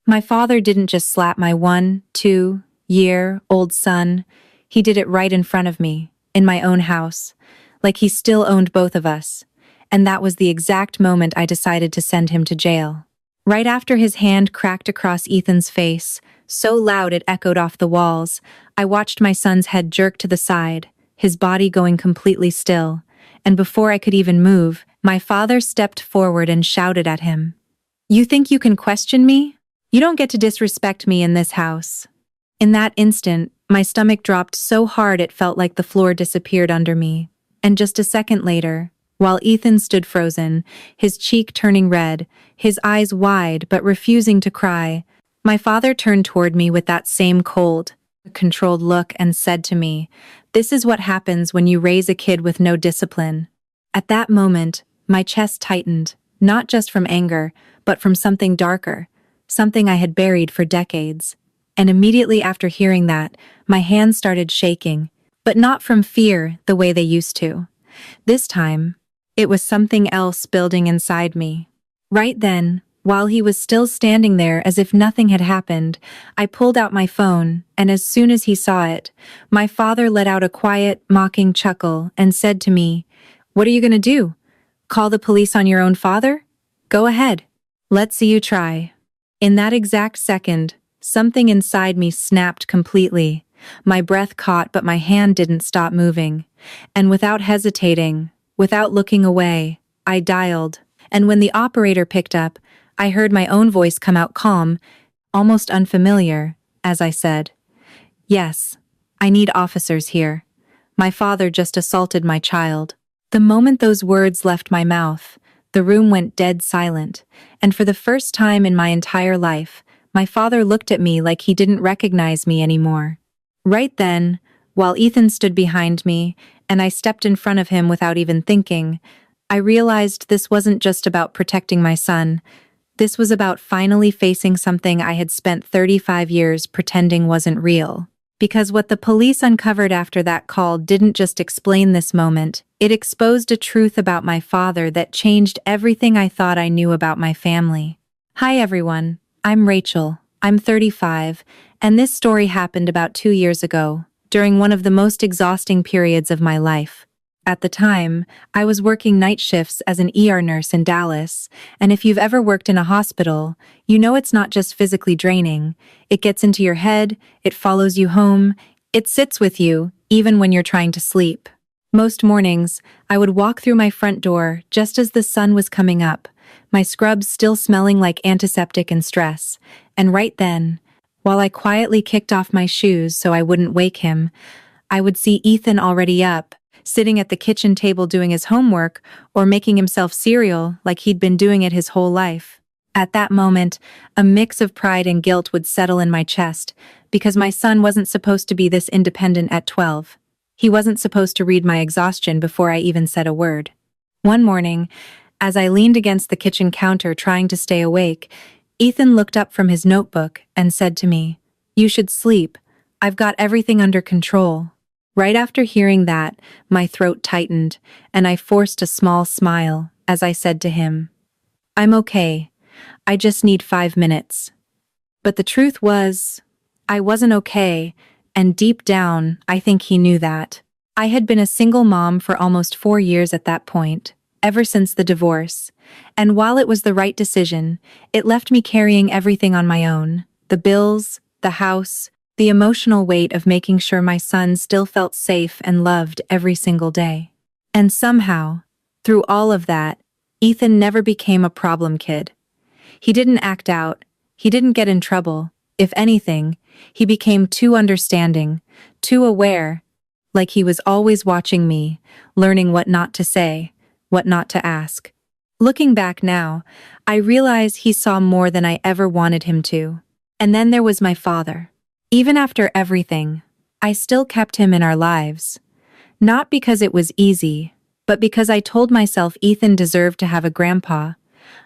My father didn't just slap my 1, 2-year-old son, he did it right in front of me, in my own house, like he still owned both of us. And that was the exact moment I decided to send him to jail. Right after his hand cracked across Ethan's face, so loud it echoed off the walls, I watched my son's head jerk to the side, his body going completely still, and before I could even move, my father stepped forward and shouted at him. "You think you can question me? You don't get to disrespect me in this house." In that instant, my stomach dropped so hard it felt like the floor disappeared under me. And just a second later, while Ethan stood frozen, his cheek turning red, his eyes wide but refusing to cry, my father turned toward me with that same cold, controlled look and said to me, "This is what happens when you raise a kid with no discipline." At that moment, my chest tightened, not just from anger, but from something darker, something I had buried for decades. And immediately after hearing that, my hands started shaking, but not from fear the way they used to. This time, it was something else building inside me. Right then, while he was still standing there as if nothing had happened, I pulled out my phone, and as soon as he saw it, my father let out a quiet, mocking chuckle and said to me, "What are you going to do? Call the police on your own father? Go ahead. Let's see you try." In that exact second, something inside me snapped completely. My breath caught, but my hand didn't stop moving. And without hesitating, without looking away, I dialed. And when the operator picked up, I heard my own voice come out calm, almost unfamiliar, as I said, "Yes, I need officers here. My father just assaulted my child." The moment those words left my mouth, the room went dead silent, and for the first time in my entire life, my father looked at me like he didn't recognize me anymore. Right then, while Ethan stood behind me, and I stepped in front of him without even thinking, I realized this wasn't just about protecting my son. This was about finally facing something I had spent 35 years pretending wasn't real. Because what the police uncovered after that call didn't just explain this moment, it exposed a truth about my father that changed everything I thought I knew about my family. Hi everyone, I'm Rachel. I'm 35, and this story happened about 2 years ago, during one of the most exhausting periods of my life. At the time, I was working night shifts as an ER nurse in Dallas, and if you've ever worked in a hospital, you know it's not just physically draining. It gets into your head, it follows you home, it sits with you, even when you're trying to sleep. Most mornings, I would walk through my front door just as the sun was coming up, my scrubs still smelling like antiseptic and stress, and right then, while I quietly kicked off my shoes so I wouldn't wake him, I would see Ethan already up, sitting at the kitchen table doing his homework or making himself cereal like he'd been doing it his whole life. At that moment, a mix of pride and guilt would settle in my chest because my son wasn't supposed to be this independent at 12. He wasn't supposed to read my exhaustion before I even said a word. One morning, as I leaned against the kitchen counter trying to stay awake, Ethan looked up from his notebook and said to me, "You should sleep. I've got everything under control." Right after hearing that, my throat tightened, and I forced a small smile as I said to him, "I'm okay. I just need 5 minutes." But the truth was, I wasn't okay, and deep down, I think he knew that. I had been a single mom for almost 4 years at that point, ever since the divorce, and while it was the right decision, it left me carrying everything on my own, the bills, the house, the emotional weight of making sure my son still felt safe and loved every single day. And somehow, through all of that, Ethan never became a problem kid. He didn't act out, he didn't get in trouble. If anything, he became too understanding, too aware, like he was always watching me, learning what not to say, what not to ask. Looking back now, I realize he saw more than I ever wanted him to. And then there was my father. Even after everything, I still kept him in our lives. Not because it was easy, but because I told myself Ethan deserved to have a grandpa.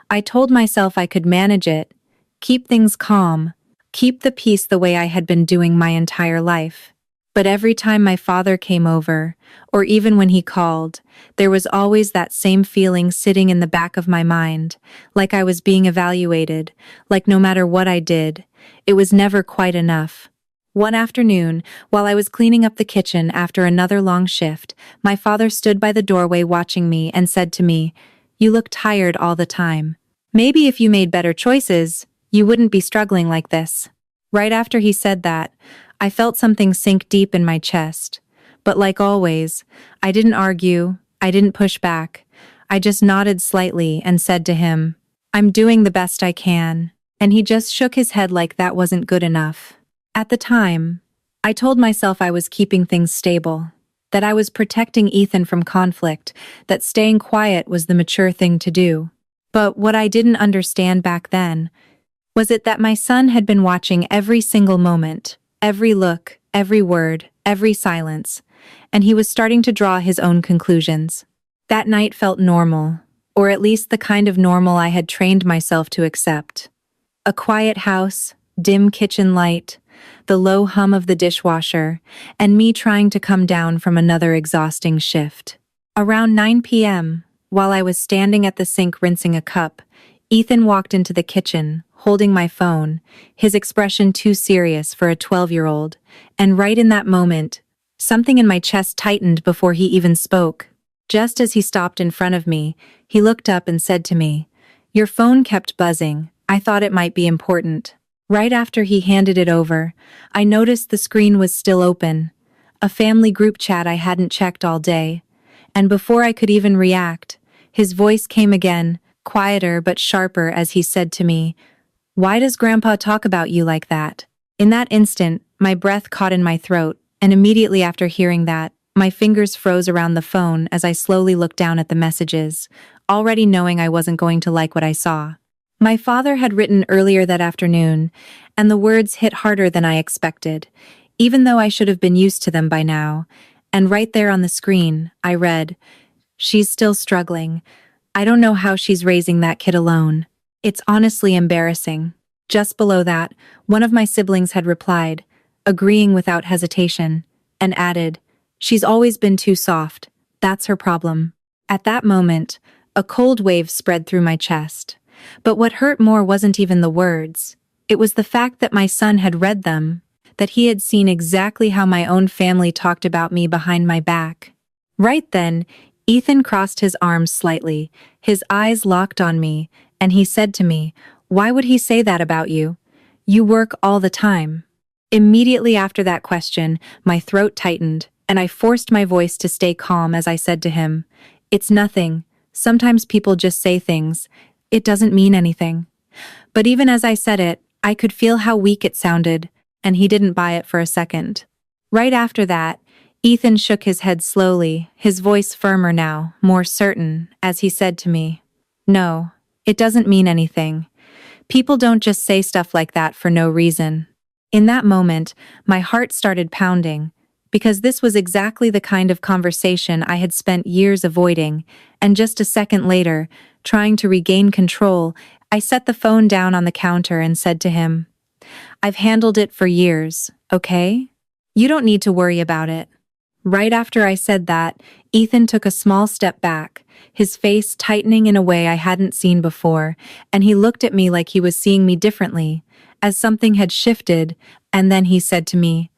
I told myself I could manage it, keep things calm, keep the peace the way I had been doing my entire life. But every time my father came over, or even when he called, there was always that same feeling sitting in the back of my mind, like I was being evaluated, like no matter what I did, it was never quite enough. One afternoon, while I was cleaning up the kitchen after another long shift, my father stood by the doorway watching me and said to me, "You look tired all the time. Maybe if you made better choices, you wouldn't be struggling like this." Right after he said that, I felt something sink deep in my chest. But like always, I didn't argue, I didn't push back. I just nodded slightly and said to him, "I'm doing the best I can." And he just shook his head like that wasn't good enough. At the time, I told myself I was keeping things stable, that I was protecting Ethan from conflict, that staying quiet was the mature thing to do. But what I didn't understand back then was it that my son had been watching every single moment, every look, every word, every silence, and he was starting to draw his own conclusions. That night felt normal, or at least the kind of normal I had trained myself to accept. A quiet house, dim kitchen light, the low hum of the dishwasher, and me trying to come down from another exhausting shift. Around 9 p.m., while I was standing at the sink rinsing a cup, Ethan walked into the kitchen, holding my phone, his expression too serious for a 12-year-old, and right in that moment, something in my chest tightened before he even spoke. Just as he stopped in front of me, he looked up and said to me, "Your phone kept buzzing. I thought it might be important." Right after he handed it over, I noticed the screen was still open, a family group chat I hadn't checked all day. And before I could even react, his voice came again, quieter but sharper as he said to me, "Why does Grandpa talk about you like that?" In that instant, my breath caught in my throat, and immediately after hearing that, my fingers froze around the phone as I slowly looked down at the messages, already knowing I wasn't going to like what I saw. My father had written earlier that afternoon, and the words hit harder than I expected, even though I should have been used to them by now. And right there on the screen, I read, "She's still struggling. I don't know how she's raising that kid alone. It's honestly embarrassing." Just below that, one of my siblings had replied, agreeing without hesitation, and added, "She's always been too soft. That's her problem." At that moment, a cold wave spread through my chest. But what hurt more wasn't even the words. It was the fact that my son had read them, that he had seen exactly how my own family talked about me behind my back. Right then, Ethan crossed his arms slightly, his eyes locked on me, and he said to me, "Why would he say that about you? You work all the time." Immediately after that question, my throat tightened, and I forced my voice to stay calm as I said to him, "It's nothing. Sometimes people just say things. It doesn't mean anything." But even as I said it, I could feel how weak it sounded, and he didn't buy it for a second. Right after that, Ethan shook his head slowly, his voice firmer now, more certain, as he said to me, "No, it doesn't mean anything. People don't just say stuff like that for no reason." In that moment, my heart started pounding, because this was exactly the kind of conversation I had spent years avoiding, and just a second later, trying to regain control, I set the phone down on the counter and said to him, "I've handled it for years, okay? You don't need to worry about it." Right after I said that, Ethan took a small step back, his face tightening in a way I hadn't seen before, and he looked at me like he was seeing me differently, as something had shifted, and then he said to me,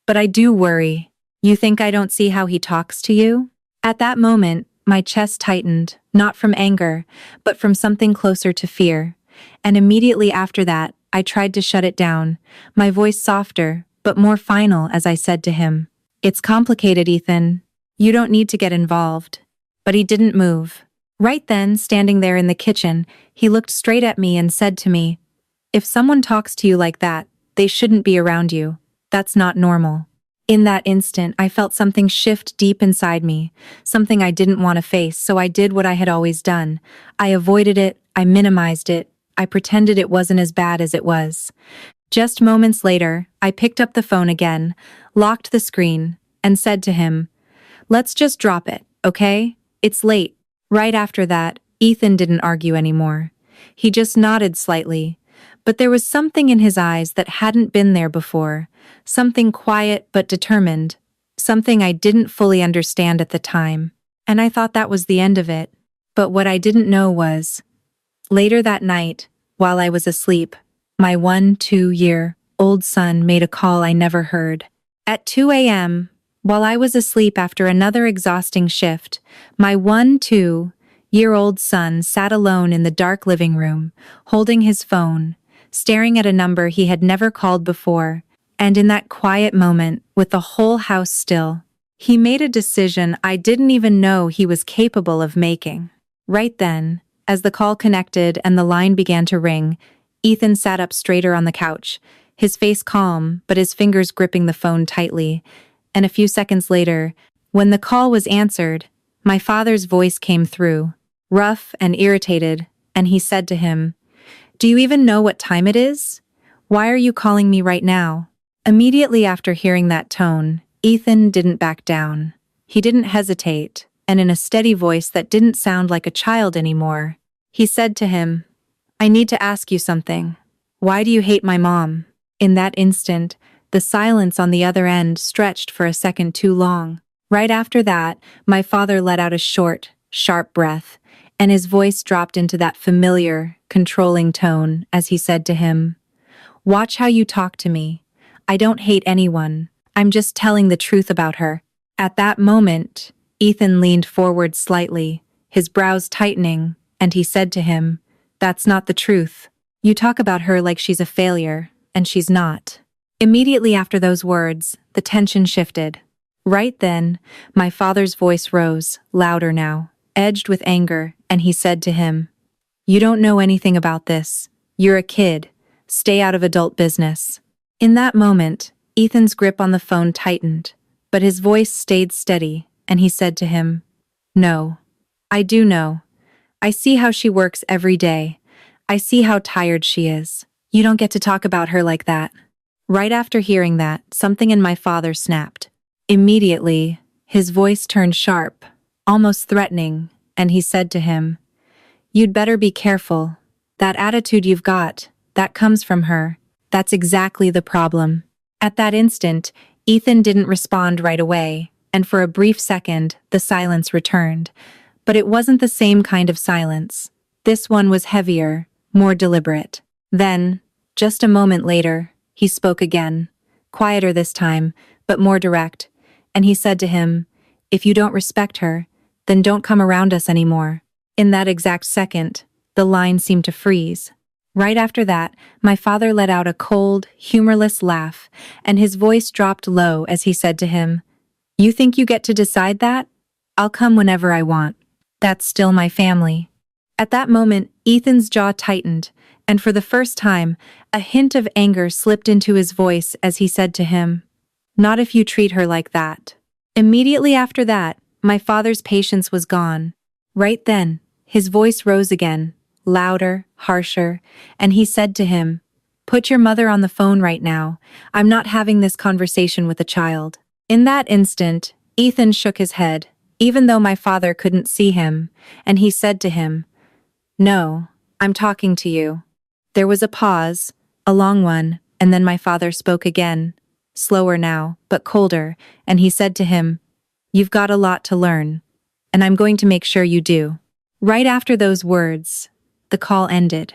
"But I do worry. You think I don't see how he talks to you?" At that moment, my chest tightened, not from anger, but from something closer to fear. And immediately after that, I tried to shut it down, my voice softer, but more final as I said to him, "It's complicated, Ethan. You don't need to get involved." But he didn't move. Right then, standing there in the kitchen, he looked straight at me and said to me, "If someone talks to you like that, they shouldn't be around you. That's not normal." In that instant, I felt something shift deep inside me, something I didn't want to face, so I did what I had always done. I avoided it, I minimized it, I pretended it wasn't as bad as it was. Just moments later, I picked up the phone again, locked the screen, and said to him, "Let's just drop it, okay? It's late." Right after that, Ethan didn't argue anymore. He just nodded slightly, But there was something in his eyes that hadn't been there before, something quiet but determined, something I didn't fully understand at the time. And I thought that was the end of it. But what I didn't know was, later that night, while I was asleep, my 2-year-old son made a call I never heard. At 2 a.m., while I was asleep after another exhausting shift, my 2-year-old son sat alone in the dark living room, holding his phone, staring at a number he had never called before, and in that quiet moment, with the whole house still, he made a decision I didn't even know he was capable of making. Right then, as the call connected and the line began to ring, Ethan sat up straighter on the couch, his face calm but his fingers gripping the phone tightly, and a few seconds later, when the call was answered, my father's voice came through, rough and irritated, and he said to him, "Do you even know what time it is? Why are you calling me right now?" Immediately after hearing that tone, Ethan didn't back down. He didn't hesitate, and in a steady voice that didn't sound like a child anymore, he said to him, "I need to ask you something. Why do you hate my mom?" In that instant, the silence on the other end stretched for a second too long. Right after that, my father let out a short, sharp breath, and his voice dropped into that familiar, controlling tone as he said to him, "Watch how you talk to me. I don't hate anyone. I'm just telling the truth about her." At that moment, Ethan leaned forward slightly, his brows tightening, and he said to him, "That's not the truth. You talk about her like she's a failure, and she's not." Immediately after those words, the tension shifted. Right then, my father's voice rose, louder now, edged with anger, and he said to him, "You don't know anything about this. You're a kid. Stay out of adult business." In that moment, Ethan's grip on the phone tightened, but his voice stayed steady, and he said to him, "No, I do know. I see how she works every day. I see how tired she is. You don't get to talk about her like that." Right after hearing that, something in my father snapped. Immediately, his voice turned sharp, almost threatening, and he said to him, "You'd better be careful. That attitude you've got, that comes from her. That's exactly the problem." At that instant, Ethan didn't respond right away, and for a brief second, the silence returned. But it wasn't the same kind of silence. This one was heavier, more deliberate. Then, just a moment later, he spoke again, quieter this time, but more direct, and he said to him, "If you don't respect her, then don't come around us anymore." In that exact second, the line seemed to freeze. Right after that, my father let out a cold, humorless laugh, and his voice dropped low as he said to him, "You think you get to decide that? I'll come whenever I want. That's still my family." At that moment, Ethan's jaw tightened, and for the first time, a hint of anger slipped into his voice as he said to him, "Not if you treat her like that." Immediately after that, my father's patience was gone. Right then, his voice rose again, louder, harsher, and he said to him, "Put your mother on the phone right now. I'm not having this conversation with a child." In that instant, Ethan shook his head, even though my father couldn't see him, and he said to him, "No, I'm talking to you." There was a pause, a long one, and then my father spoke again, slower now, but colder, and he said to him, "You've got a lot to learn, and I'm going to make sure you do." Right after those words, the call ended.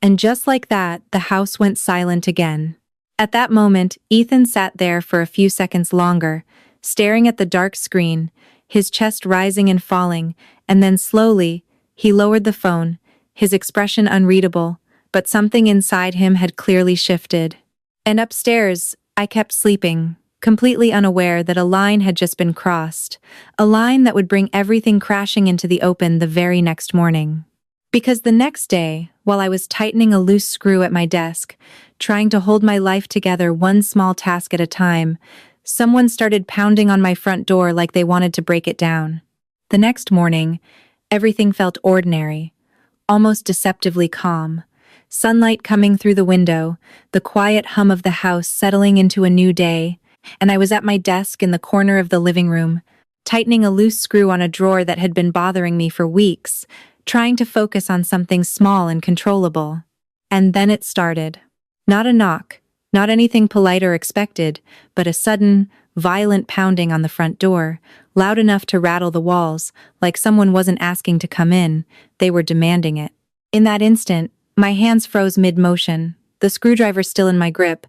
And just like that, the house went silent again. At that moment, Ethan sat there for a few seconds longer, staring at the dark screen, his chest rising and falling, and then slowly, he lowered the phone, his expression unreadable, but something inside him had clearly shifted. And upstairs, I kept sleeping, completely unaware that a line had just been crossed, a line that would bring everything crashing into the open the very next morning. Because the next day, while I was tightening a loose screw at my desk, trying to hold my life together one small task at a time, someone started pounding on my front door like they wanted to break it down. The next morning, everything felt ordinary, almost deceptively calm. Sunlight coming through the window, the quiet hum of the house settling into a new day, and I was at my desk in the corner of the living room, tightening a loose screw on a drawer that had been bothering me for weeks, trying to focus on something small and controllable. And then it started. Not a knock, not anything polite or expected, but a sudden, violent pounding on the front door, loud enough to rattle the walls, like someone wasn't asking to come in, they were demanding it. In that instant, my hands froze mid-motion, the screwdriver still in my grip,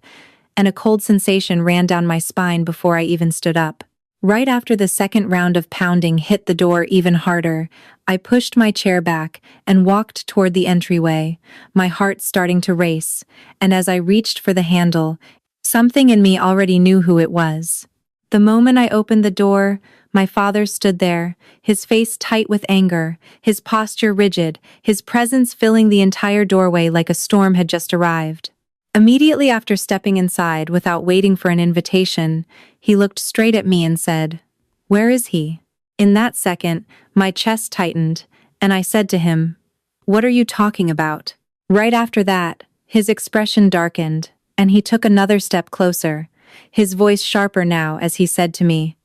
and a cold sensation ran down my spine before I even stood up. Right after the second round of pounding hit the door even harder, I pushed my chair back and walked toward the entryway, my heart starting to race, and as I reached for the handle, something in me already knew who it was. The moment I opened the door, my father stood there, his face tight with anger, his posture rigid, his presence filling the entire doorway like a storm had just arrived. Immediately after stepping inside without waiting for an invitation, he looked straight at me and said, "Where is he?" In that second, my chest tightened, and I said to him, "What are you talking about?" Right after that, his expression darkened, and he took another step closer, his voice sharper now as he said to me,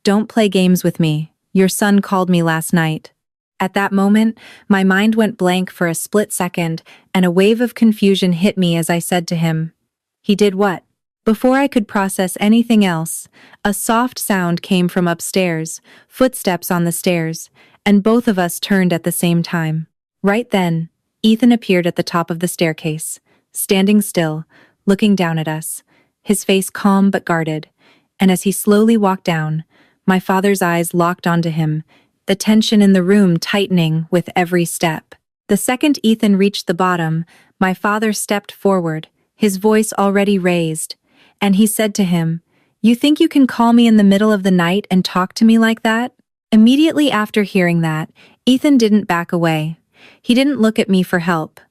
"Don't play games with me. Your son called me last night." At that moment, my mind went blank for a split second, and a wave of confusion hit me as I said to him, "He did what?" Before I could process anything else, a soft sound came from upstairs, footsteps on the stairs, and both of us turned at the same time. Right then, Ethan appeared at the top of the staircase, standing still, looking down at us, his face calm but guarded, and as he slowly walked down, my father's eyes locked onto him, the tension in the room tightening with every step. The second Ethan reached the bottom, my father stepped forward, his voice already raised, and he said to him, "You think you can call me in the middle of the night and talk to me like that?" Immediately after hearing that, Ethan didn't back away. He didn't look at me for help.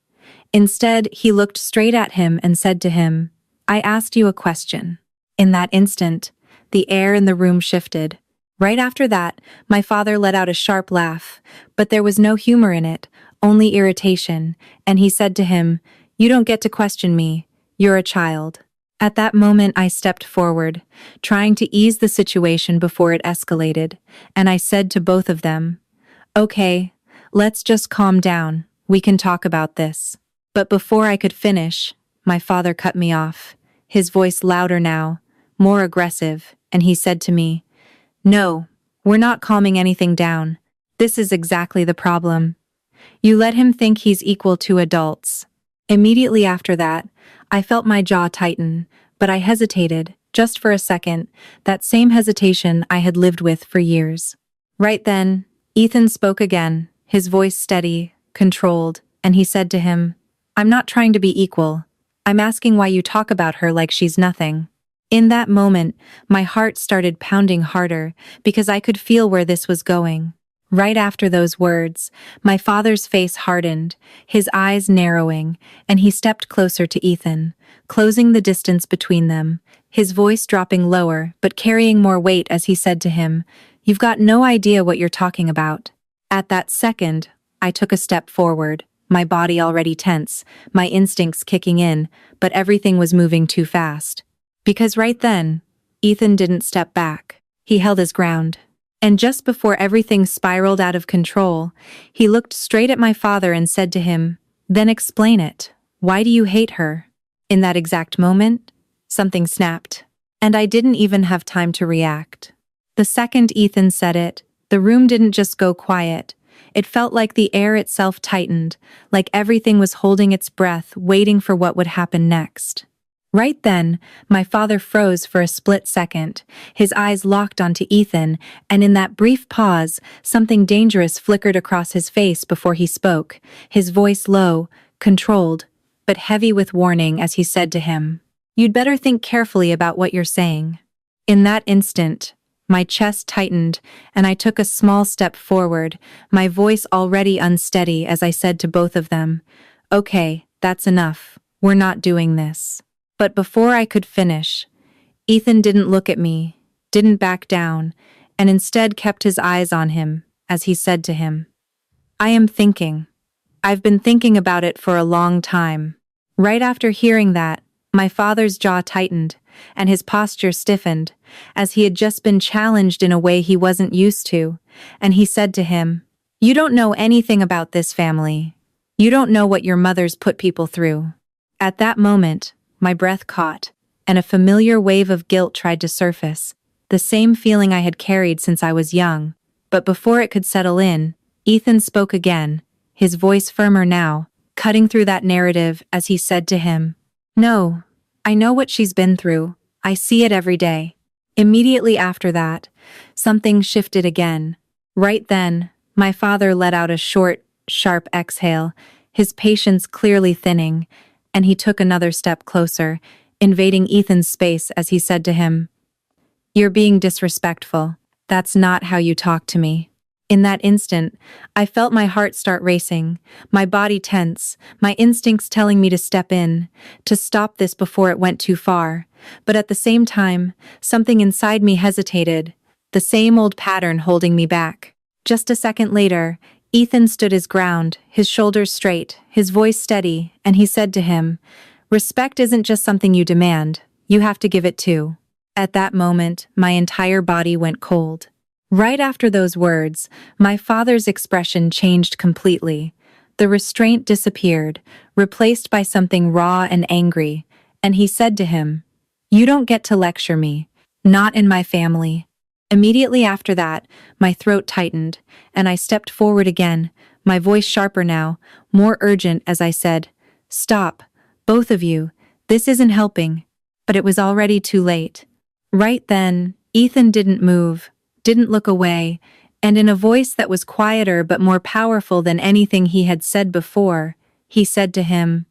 Instead, he looked straight at him and said to him, "I asked you a question." In that instant, the air in the room shifted. Right after that, my father let out a sharp laugh, but there was no humor in it, only irritation, and he said to him, "You don't get to question me. You're a child." At that moment, I stepped forward, trying to ease the situation before it escalated, and I said to both of them, "Okay, let's just calm down. We can talk about this." But before I could finish, my father cut me off, his voice louder now, more aggressive, and he said to me, "No, we're not calming anything down. This is exactly the problem. You let him think he's equal to adults." Immediately after that, I felt my jaw tighten, but I hesitated, just for a second, that same hesitation I had lived with for years. Right then, Ethan spoke again, his voice steady, controlled, and he said to him, "I'm not trying to be equal. I'm asking why you talk about her like she's nothing." In that moment, my heart started pounding harder because I could feel where this was going. Right after those words, my father's face hardened, his eyes narrowing, and he stepped closer to Ethan, closing the distance between them, his voice dropping lower but carrying more weight as he said to him, "You've got no idea what you're talking about." At that second, I took a step forward, my body already tense, my instincts kicking in, but everything was moving too fast. Because right then, Ethan didn't step back. He held his ground. And just before everything spiraled out of control, he looked straight at my father and said to him, "Then explain it. Why do you hate her?" In that exact moment, something snapped, and I didn't even have time to react. The second Ethan said it, the room didn't just go quiet. It felt like the air itself tightened, like everything was holding its breath, waiting for what would happen next. Right then, my father froze for a split second, his eyes locked onto Ethan, and in that brief pause, something dangerous flickered across his face before he spoke, his voice low, controlled, but heavy with warning as he said to him, "You'd better think carefully about what you're saying." In that instant, my chest tightened, and I took a small step forward, my voice already unsteady as I said to both of them, "Okay, that's enough. We're not doing this." But before I could finish, Ethan didn't look at me, didn't back down, and instead kept his eyes on him as he said to him, "I am thinking. I've been thinking about it for a long time." Right after hearing that, my father's jaw tightened and his posture stiffened, as he had just been challenged in a way he wasn't used to, and he said to him, "You don't know anything about this family. You don't know what your mothers put people through." At that moment, my breath caught, and a familiar wave of guilt tried to surface, the same feeling I had carried since I was young. But before it could settle in, Ethan spoke again, his voice firmer now, cutting through that narrative as he said to him, "No, I know what she's been through. I see it every day." Immediately after that, something shifted again. Right then, my father let out a short, sharp exhale, his patience clearly thinning, and he took another step closer, invading Ethan's space as he said to him, "You're being disrespectful. That's not how you talk to me." In that instant, I felt my heart start racing, my body tense, my instincts telling me to step in, to stop this before it went too far. But at the same time, something inside me hesitated, the same old pattern holding me back. Just a second later, Ethan stood his ground, his shoulders straight, his voice steady, and he said to him, "Respect isn't just something you demand, you have to give it too." At that moment, my entire body went cold. Right after those words, my father's expression changed completely. The restraint disappeared, replaced by something raw and angry, and he said to him, "You don't get to lecture me. Not in my family." Immediately after that, my throat tightened, and I stepped forward again, my voice sharper now, more urgent as I said, "Stop, both of you, this isn't helping." But it was already too late. Right then, Ethan didn't move, didn't look away, and in a voice that was quieter but more powerful than anything he had said before, he said to him,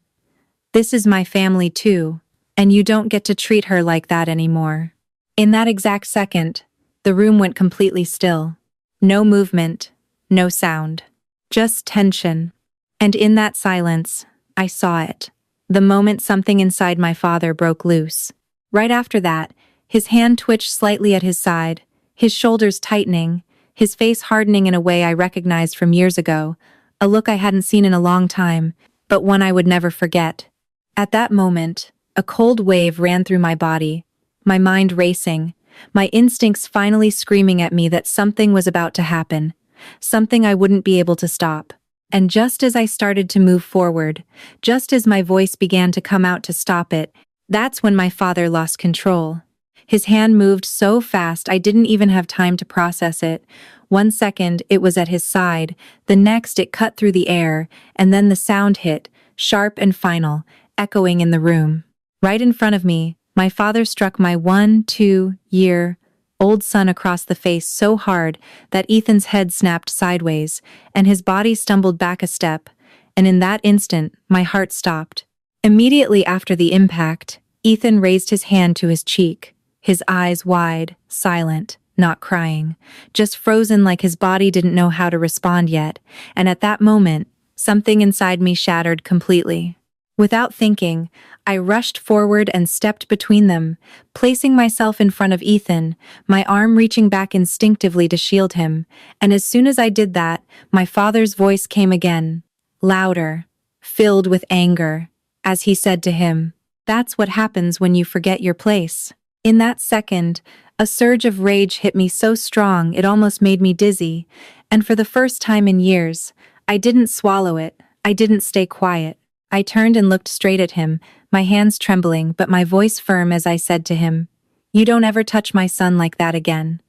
"This is my family too, and you don't get to treat her like that anymore." In that exact second, the room went completely still. No movement, no sound, just tension. And in that silence, I saw it. The moment something inside my father broke loose. Right after that, his hand twitched slightly at his side, his shoulders tightening, his face hardening in a way I recognized from years ago, a look I hadn't seen in a long time, but one I would never forget. At that moment, a cold wave ran through my body, my mind racing, my instincts finally screaming at me that something was about to happen, something I wouldn't be able to stop. And just as I started to move forward, just as my voice began to come out to stop it, that's when my father lost control. His hand moved so fast I didn't even have time to process it. 1 second it was at his side, the next it cut through the air, and then the sound hit, sharp and final, echoing in the room. Right in front of me, my father struck my 1-2-year-old son across the face so hard that Ethan's head snapped sideways, and his body stumbled back a step, and in that instant, my heart stopped. Immediately after the impact, Ethan raised his hand to his cheek, his eyes wide, silent, not crying, just frozen like his body didn't know how to respond yet, and at that moment, something inside me shattered completely. Without thinking, I rushed forward and stepped between them, placing myself in front of Ethan, my arm reaching back instinctively to shield him, and as soon as I did that, my father's voice came again, louder, filled with anger, as he said to him, "That's what happens when you forget your place." In that second, a surge of rage hit me so strong it almost made me dizzy, and for the first time in years, I didn't swallow it, I didn't stay quiet. I turned and looked straight at him, my hands trembling but my voice firm as I said to him, "You don't ever touch my son like that again."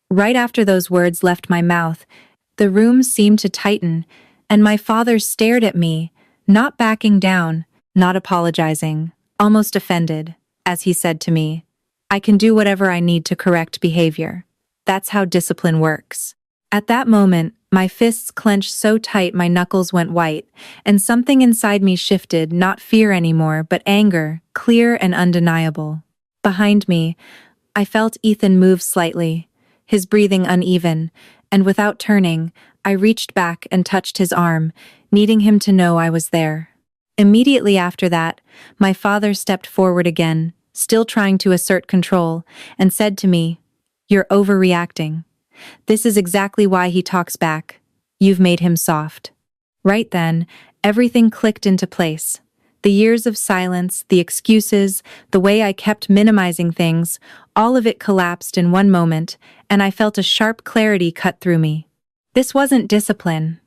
Right after those words left my mouth, the room seemed to tighten, and my father stared at me, not backing down, not apologizing, almost offended, as he said to me, "I can do whatever I need to correct behavior. That's how discipline works." At that moment, my fists clenched so tight my knuckles went white, and something inside me shifted, not fear anymore, but anger, clear and undeniable. Behind me, I felt Ethan move slightly, his breathing uneven, and without turning, I reached back and touched his arm, needing him to know I was there. Immediately after that, my father stepped forward again, still trying to assert control, and said to me, "You're overreacting. This is exactly why he talks back. You've made him soft." Right then, everything clicked into place. The years of silence, the excuses, the way I kept minimizing things, all of it collapsed in one moment, and I felt a sharp clarity cut through me. This wasn't discipline.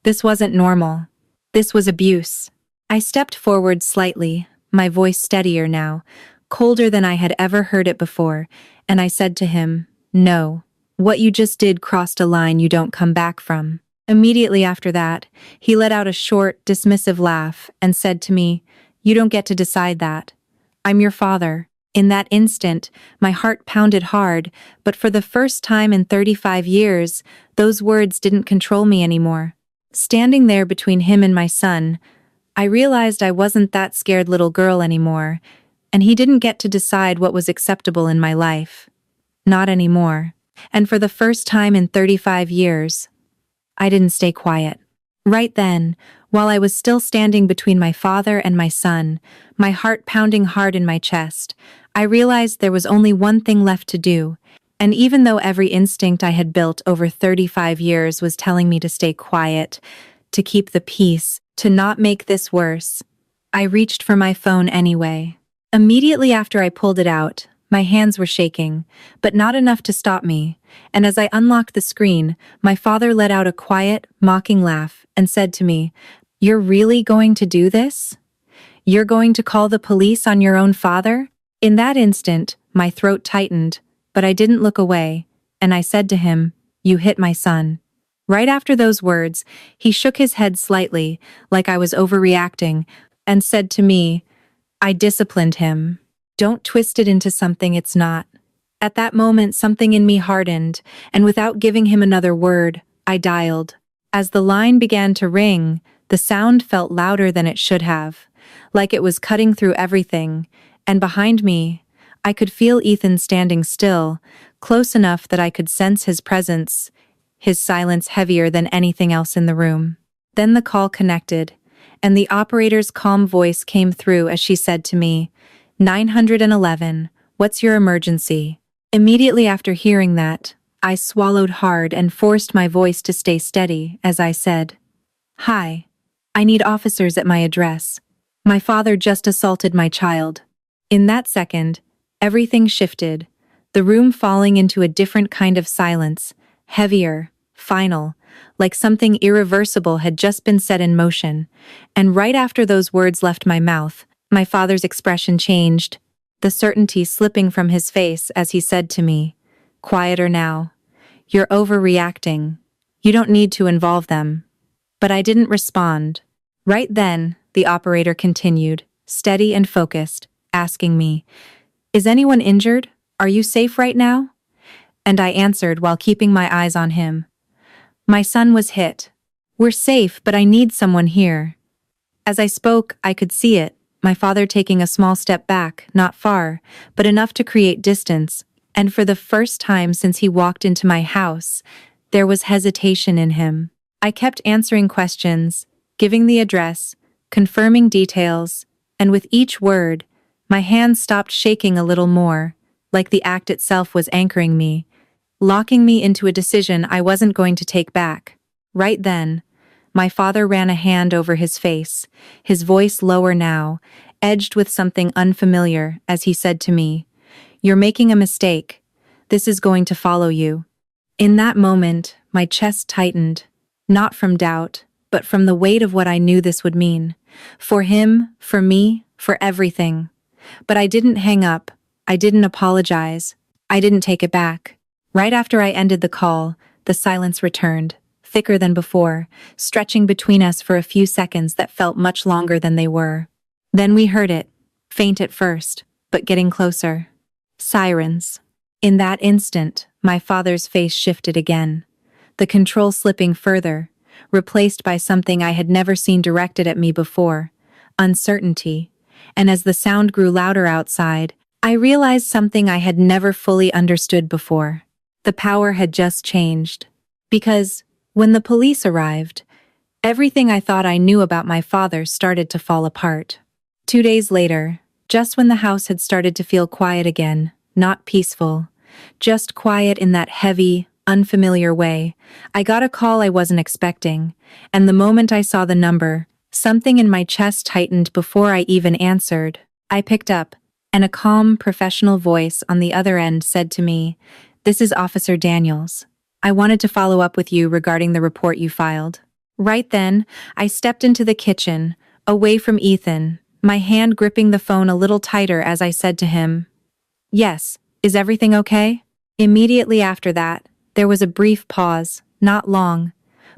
This wasn't normal. This was abuse. I stepped forward slightly, my voice steadier now, colder than I had ever heard it before, and I said to him, "No. What you just did crossed a line you don't come back from." Immediately after that, he let out a short, dismissive laugh and said to me, "You don't get to decide that. I'm your father." In that instant, my heart pounded hard, but for the first time in 35 years, those words didn't control me anymore. Standing there between him and my son, I realized I wasn't that scared little girl anymore, and he didn't get to decide what was acceptable in my life. Not anymore. And for the first time in 35 years, I didn't stay quiet. Right then, while I was still standing between my father and my son, my heart pounding hard in my chest, I realized there was only one thing left to do, and even though every instinct I had built over 35 years was telling me to stay quiet, to keep the peace, to not make this worse, I reached for my phone anyway. Immediately after I pulled it out, my hands were shaking, but not enough to stop me, and as I unlocked the screen, my father let out a quiet, mocking laugh and said to me, "You're really going to do this? You're going to call the police on your own father?" In that instant, my throat tightened, but I didn't look away, and I said to him, "You hit my son." Right after those words, he shook his head slightly, like I was overreacting, and said to me, "I disciplined him. Don't twist it into something it's not." At that moment, something in me hardened, and without giving him another word, I dialed. As the line began to ring, the sound felt louder than it should have, like it was cutting through everything, and behind me, I could feel Ethan standing still, close enough that I could sense his presence, his silence heavier than anything else in the room. Then the call connected, and the operator's calm voice came through as she said to me, 911, what's your emergency?" Immediately after hearing that, I swallowed hard and forced my voice to stay steady as I said, "Hi, I need officers at my address. My father just assaulted my child." In that second, everything shifted, the room falling into a different kind of silence, heavier, final, like something irreversible had just been set in motion. And right after those words left my mouth, my father's expression changed, the certainty slipping from his face as he said to me, "Quieter now. You're overreacting. You don't need to involve them." But I didn't respond. Right then, the operator continued, steady and focused, asking me, "Is anyone injured? Are you safe right now?" And I answered while keeping my eyes on him, "My son was hit. We're safe, but I need someone here." As I spoke, I could see it, my father taking a small step back, not far, but enough to create distance, and for the first time since he walked into my house, there was hesitation in him. I kept answering questions, giving the address, confirming details, and with each word, my hands stopped shaking a little more, like the act itself was anchoring me, locking me into a decision I wasn't going to take back. Right then, my father ran a hand over his face, his voice lower now, edged with something unfamiliar, as he said to me, "You're making a mistake. This is going to follow you." In that moment, my chest tightened, not from doubt, but from the weight of what I knew this would mean. For him, for me, for everything. But I didn't hang up. I didn't apologize. I didn't take it back. Right after I ended the call, the silence returned, thicker than before, stretching between us for a few seconds that felt much longer than they were. Then we heard it, faint at first, but getting closer. Sirens. In that instant, my father's face shifted again, the control slipping further, replaced by something I had never seen directed at me before, uncertainty. And as the sound grew louder outside, I realized something I had never fully understood before. The power had just changed. Because, when the police arrived, everything I thought I knew about my father started to fall apart. 2 days later, just when the house had started to feel quiet again, not peaceful, just quiet in that heavy, unfamiliar way, I got a call I wasn't expecting, and the moment I saw the number, something in my chest tightened before I even answered. I picked up, and a calm, professional voice on the other end said to me, "This is Officer Daniels. I wanted to follow up with you regarding the report you filed." Right then, I stepped into the kitchen, away from Ethan, my hand gripping the phone a little tighter as I said to him, "Yes, is everything okay?" Immediately after that, there was a brief pause, not long,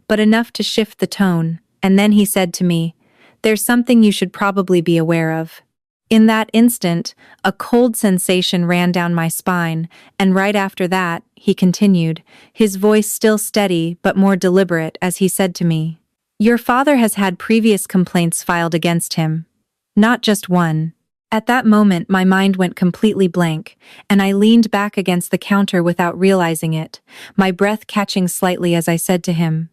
but enough to shift the tone, and then he said to me, "There's something you should probably be aware of." In that instant, a cold sensation ran down my spine, and right after that, he continued, his voice still steady but more deliberate as he said to me, "Your father has had previous complaints filed against him. Not just one." At that moment, my mind went completely blank, and I leaned back against the counter without realizing it, my breath catching slightly as I said to him,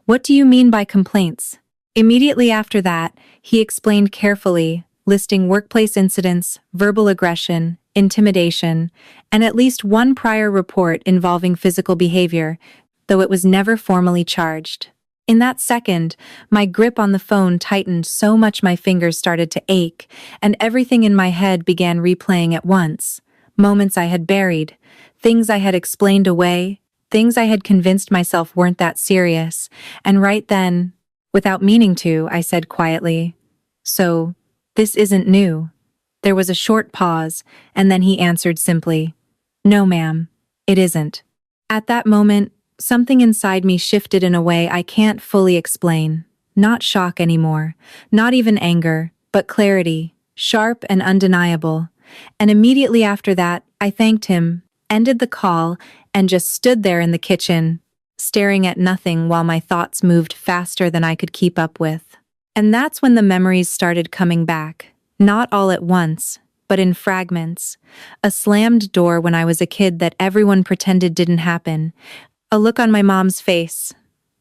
"What do you mean by complaints?" Immediately after that, he explained carefully, listing workplace incidents, verbal aggression, intimidation, and at least one prior report involving physical behavior, though it was never formally charged. In that second, my grip on the phone tightened so much my fingers started to ache, and everything in my head began replaying at once. Moments I had buried, things I had explained away, things I had convinced myself weren't that serious, and right then, without meaning to, I said quietly, "So, this isn't new." There was a short pause, and then he answered simply, "No, ma'am, it isn't." At that moment, something inside me shifted in a way I can't fully explain. Not shock anymore, not even anger, but clarity, sharp and undeniable. And immediately after that, I thanked him, ended the call, and just stood there in the kitchen, staring at nothing while my thoughts moved faster than I could keep up with. And that's when the memories started coming back, not all at once, but in fragments. A slammed door when I was a kid that everyone pretended didn't happen. A look on my mom's face.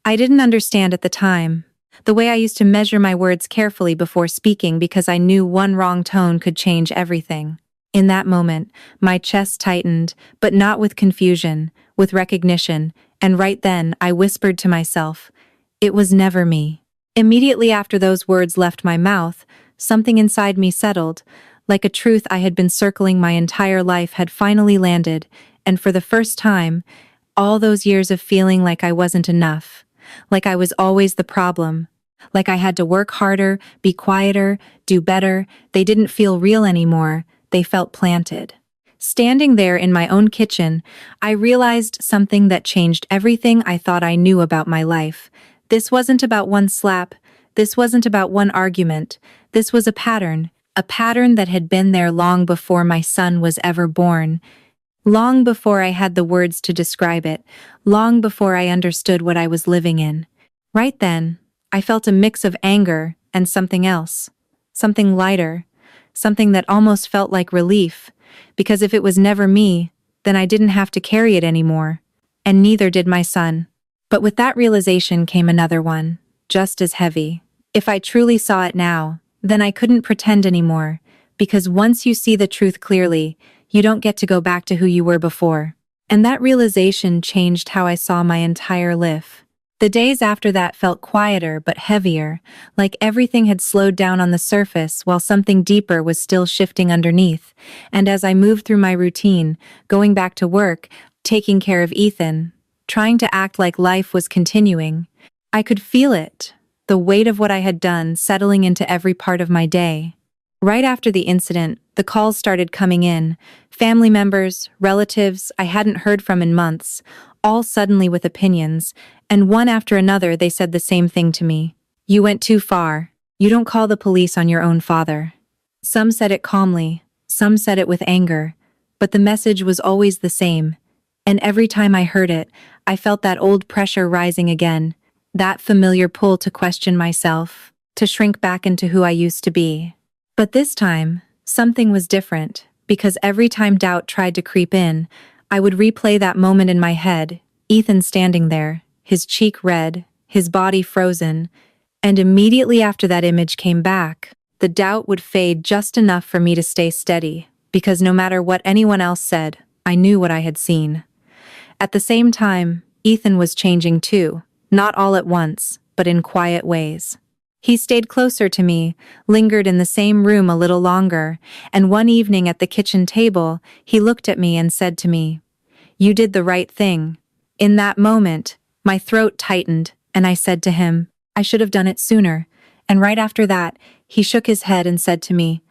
I didn't understand at the time. The way I used to measure my words carefully before speaking because I knew one wrong tone could change everything. In that moment, my chest tightened, but not with confusion, with recognition, and right then I whispered to myself, "It was never me." Immediately after those words left my mouth, something inside me settled, like a truth I had been circling my entire life had finally landed, and for the first time, all those years of feeling like I wasn't enough, like I was always the problem, like I had to work harder, be quieter, do better, they didn't feel real anymore, they felt planted. Standing there in my own kitchen, I realized something that changed everything I thought I knew about my life. This wasn't about one slap, this wasn't about one argument, this was a pattern that had been there long before my son was ever born. Long before I had the words to describe it, long before I understood what I was living in. Right then, I felt a mix of anger and something else. Something lighter. Something that almost felt like relief. Because if it was never me, then I didn't have to carry it anymore. And neither did my son. But with that realization came another one, just as heavy. If I truly saw it now, then I couldn't pretend anymore. Because once you see the truth clearly, you don't get to go back to who you were before. And that realization changed how I saw my entire life. The days after that felt quieter but heavier, like everything had slowed down on the surface while something deeper was still shifting underneath. And as I moved through my routine, going back to work, taking care of Ethan, trying to act like life was continuing, I could feel it, the weight of what I had done settling into every part of my day. Right after the incident, the calls started coming in. Family members, relatives I hadn't heard from in months, all suddenly with opinions, and one after another they said the same thing to me. "You went too far. You don't call the police on your own father." Some said it calmly, some said it with anger, but the message was always the same. And every time I heard it, I felt that old pressure rising again, that familiar pull to question myself, to shrink back into who I used to be. But this time, something was different, because every time doubt tried to creep in, I would replay that moment in my head, Ethan standing there, his cheek red, his body frozen, and immediately after that image came back, the doubt would fade just enough for me to stay steady, because no matter what anyone else said, I knew what I had seen. At the same time, Ethan was changing too, not all at once, but in quiet ways. He stayed closer to me, lingered in the same room a little longer, and one evening at the kitchen table, he looked at me and said to me, "You did the right thing." In that moment, my throat tightened, and I said to him, I should have done it sooner. And right after that, he shook his head and said to me,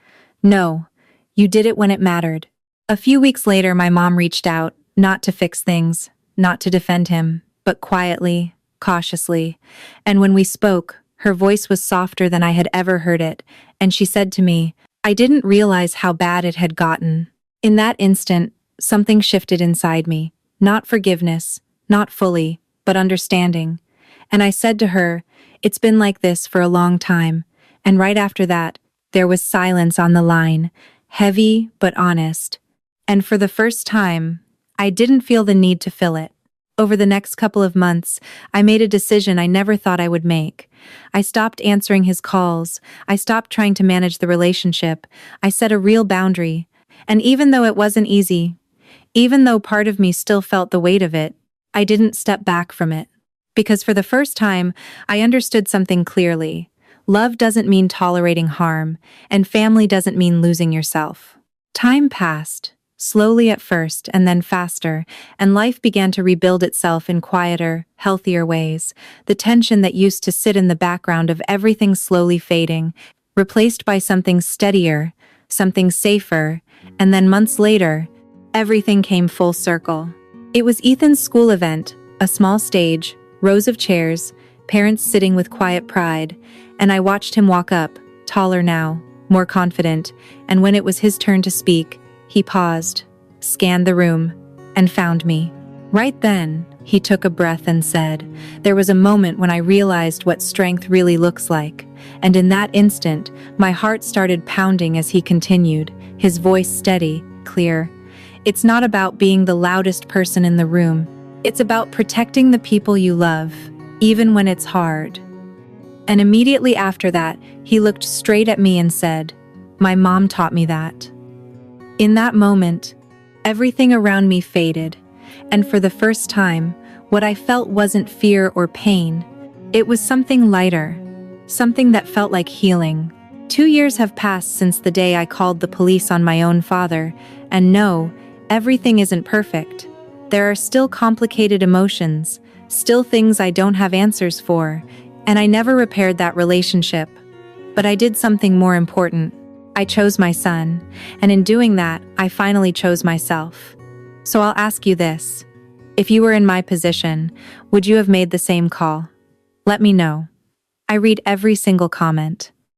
"No, you did it when it mattered." A few weeks later, my mom reached out, not to fix things, not to defend him, but quietly, cautiously. And when we spoke, her voice was softer than I had ever heard it, and she said to me, "I didn't realize how bad it had gotten." In that instant, something shifted inside me. Not forgiveness, not fully, but understanding. And I said to her, "It's been like this for a long time." And right after that, there was silence on the line, heavy but honest. And for the first time, I didn't feel the need to fill it. Over the next couple of months, I made a decision I never thought I would make. I stopped answering his calls. I stopped trying to manage the relationship. I set a real boundary. And even though it wasn't easy, even though part of me still felt the weight of it, I didn't step back from it. Because for the first time, I understood something clearly. Love doesn't mean tolerating harm, and family doesn't mean losing yourself. Time passed, slowly at first and then faster, and life began to rebuild itself in quieter, healthier ways. The tension that used to sit in the background of everything slowly fading, replaced by something steadier, something safer, and then months later, everything came full circle. It was Ethan's school event, a small stage, rows of chairs, parents sitting with quiet pride, and I watched him walk up, taller now, more confident, and when it was his turn to speak, he paused, scanned the room, and found me. Right then, he took a breath and said, "There was a moment when I realized what strength really looks like." And in that instant, my heart started pounding as he continued, his voice steady, clear. "It's not about being the loudest person in the room. It's about protecting the people you love, even when it's hard." And immediately after that, he looked straight at me and said, "My mom taught me that." In that moment, everything around me faded, and for the first time, what I felt wasn't fear or pain. It was something lighter, something that felt like healing. 2 years have passed since the day I called the police on my own father, and no, everything isn't perfect. There are still complicated emotions, still things I don't have answers for, and I never repaired that relationship. But I did something more important. I chose my son, and in doing that, I finally chose myself. So I'll ask you this. If you were in my position, would you have made the same call? Let me know. I read every single comment.